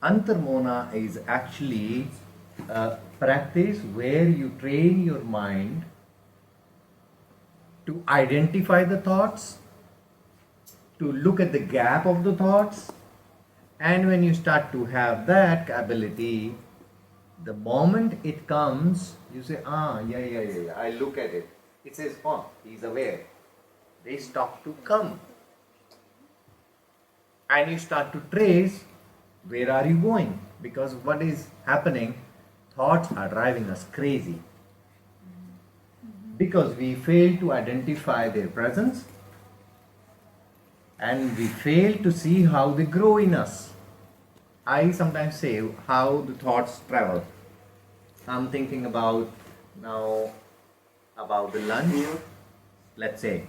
Antar Mouna is actually a practice where you train your mind to identify the thoughts, to look at the gap of the thoughts, and when you start to have that ability, the moment it comes, you say, yeah. I look at it. It says, oh, he's aware. They stop to come. And you start to trace, where are you going? Because what is happening, thoughts are driving us crazy. Because we fail to identify their presence and we fail to see how they grow in us. I sometimes say how the thoughts travel. I'm thinking about now about the lunch, let's say.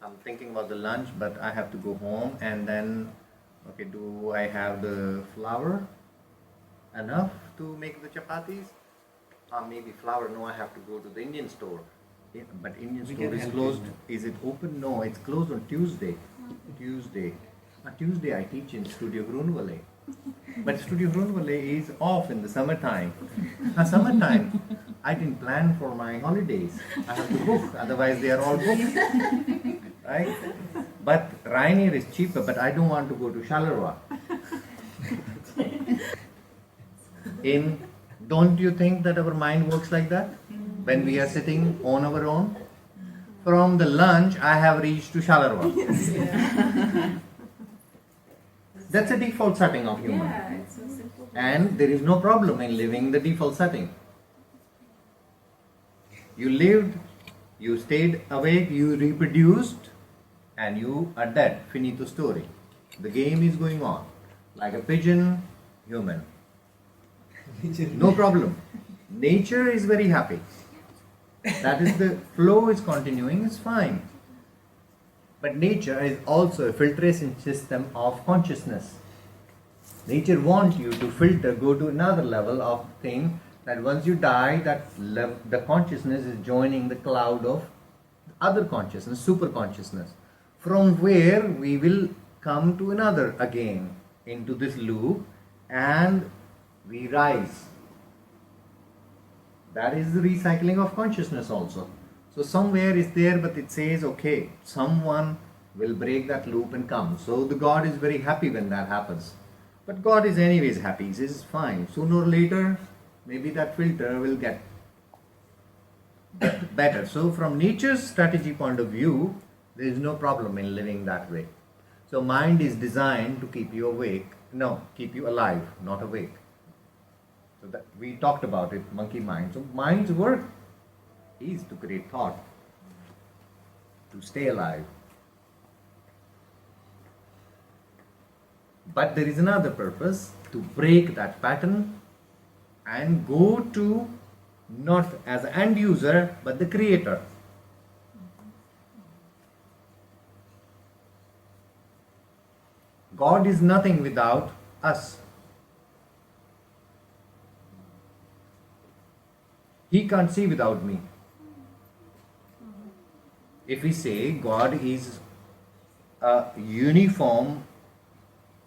I'm thinking about the lunch, but I have to go home and then, okay, do I have the flour enough to make the chapatis? Maybe flour, no, I have to go to the Indian store. But Indian store is closed. Is it open? No, it's closed on Tuesday. Tuesday I teach in Studio Grunwale. But Studio Grunwale is off in the summertime. Summertime, I didn't plan for my holidays. I have to book, otherwise they are all booked. Right? But Rainier is cheaper, but I don't want to go to Charleroi. Don't you think that our mind works like that? When we are sitting on our own? From the lunch, I have reached to Charleroi. That's a default setting of human. Yeah, it's so simple. And there is no problem in living the default setting. You lived, you stayed awake, you reproduced, and you are dead. Finito story. The game is going on. Like a pigeon, human. No problem. Nature is very happy. That is the flow is continuing, it's fine. But nature is also a filtration system of consciousness. Nature wants you to filter, go to another level of thing, that once you die, the consciousness is joining the cloud of other consciousness, super consciousness, from where we will come to another again, into this loop, and we rise. That is the recycling of consciousness also. So somewhere is there, but it says, okay, someone will break that loop and come. So the God is very happy when that happens. But God is anyways happy. He says, fine. Sooner or later, maybe that filter will get better. So from nature's strategy point of view, there is no problem in living that way. So mind is designed to keep you awake. No, keep you alive, not awake. So that we talked about it, monkey mind. So mind's work is to create thought, to stay alive. But there is another purpose, to break that pattern and go to not as an end user, but the creator. God is nothing without us. He can't see without me. If we say God is a uniform,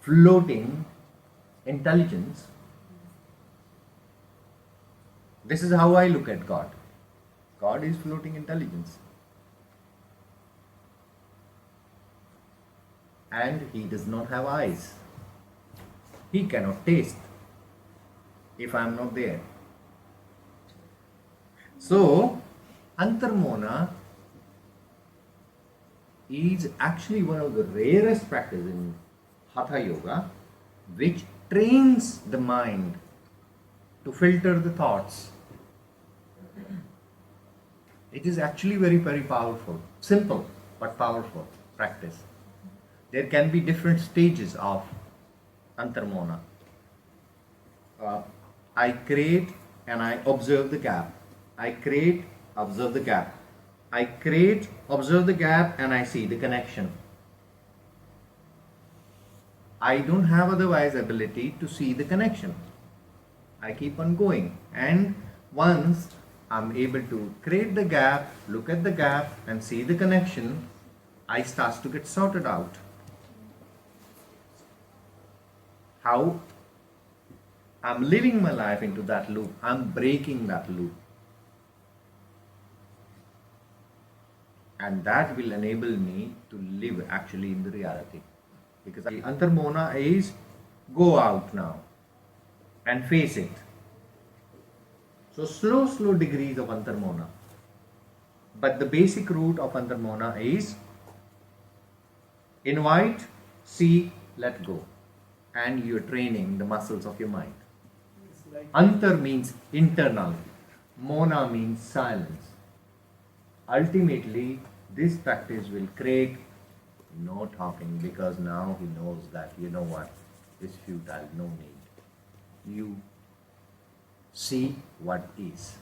floating intelligence, this is how I look at God. God is floating intelligence. And He does not have eyes. He cannot taste if I am not there. So, Antar Mouna is actually one of the rarest practices in Hatha Yoga, which trains the mind to filter the thoughts. It is actually very, very powerful. Simple, but powerful practice. There can be different stages of Antar Mouna. I create and I observe the gap. I create, observe the gap. I create, observe the gap, and I see the connection. I don't have otherwise ability to see the connection. I keep on going, and once I'm able to create the gap, look at the gap and see the connection, I start to get sorted out. how I'm living my life into that loop. I'm breaking that loop. And that will enable me to live actually in the reality. Because Antar Mouna is go out now and face it. So slow degrees of Antar Mouna. But the basic root of Antar Mouna is invite, see, let go. And you're training the muscles of your mind. Antar means internal. Mona means silence. Ultimately, this practice will create no talking, because now he knows that, you know what, it's futile, no need. You see what is.